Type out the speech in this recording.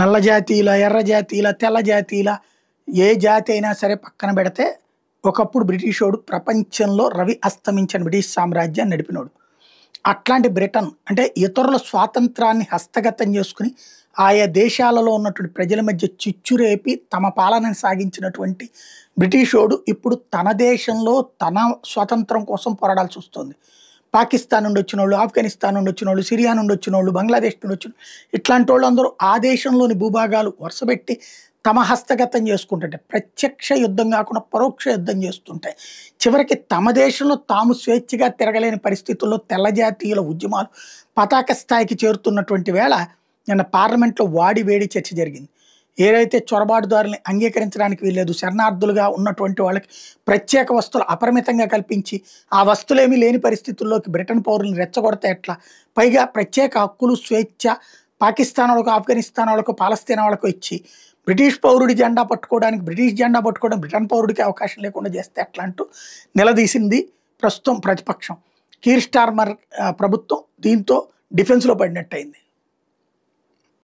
నల్ల జాతీయుల, ఎర్ర జాతీయుల, తెల్ల జాతీయుల ఏ జాతి అయినా సరే పక్కన పెడితే ఒకప్పుడు బ్రిటిషోడు ప్రపంచంలో రవి అస్తమించిన బ్రిటిష్ సామ్రాజ్యాన్ని నడిపినోడు. అట్లాంటి బ్రిటన్ అంటే ఇతరుల స్వాతంత్రాన్ని హస్తగతం చేసుకుని ఆయా దేశాలలో ఉన్నటువంటి ప్రజల మధ్య చిచ్చురేపి తమ పాలనను సాగించినటువంటి బ్రిటిషోడు ఇప్పుడు తన దేశంలో తన స్వాతంత్రం కోసం పోరాడాల్సి వస్తుంది. పాకిస్తాన్ నుండి వచ్చిన వాళ్ళు, ఆఫ్ఘనిస్తాన్ నుండి వచ్చిన వాళ్ళు, సిరియా నుండి వచ్చిన వాళ్ళు, బంగ్లాదేశ్ నుండి వచ్చిన ఇట్లాంటి వాళ్ళు అందరూ ఆ దేశంలోని భూభాగాలు వరుసపెట్టి తమ హస్తగతం చేసుకుంటుంటే ప్రత్యక్ష యుద్ధం కాకుండా పరోక్ష యుద్ధం చేస్తుంటాయి. చివరికి తమ దేశంలో తాము స్వేచ్ఛగా తిరగలేని పరిస్థితుల్లో తెల్ల జాతీయుల ఉద్యమాలు పతాక స్థాయికి చేరుతున్నటువంటి వేళ నిన్న పార్లమెంట్లో వాడి వేడి చర్చ జరిగింది. ఏదైతే చొరబాటుదారుల్ని అంగీకరించడానికి వీల్లేదు, శరణార్థులుగా ఉన్నటువంటి వాళ్ళకి ప్రత్యేక వస్తువులు అపరిమితంగా కల్పించి ఆ వస్తువులేమీ లేని పరిస్థితుల్లోకి బ్రిటన్ పౌరులను రెచ్చగొడితే ఎట్లా, పైగా ప్రత్యేక హక్కులు స్వేచ్ఛ పాకిస్తాన్ వాళ్ళకు, ఆఫ్ఘనిస్తాన్ వాళ్ళకు, పాలస్తీనా వాళ్ళకు ఇచ్చి బ్రిటిష్ పౌరుడి జెండా పట్టుకోవడానికి, బ్రిటిష్ జెండా పట్టుకోవడం బ్రిటన్ పౌరుడికి అవకాశం లేకుండా చేస్తే ఎట్లా అంటూ నిలదీసింది ప్రస్తుతం ప్రతిపక్షం. కీర్ స్టార్మర్ ప్రభుత్వం దీంతో డిఫెన్స్లో పడినట్టయింది.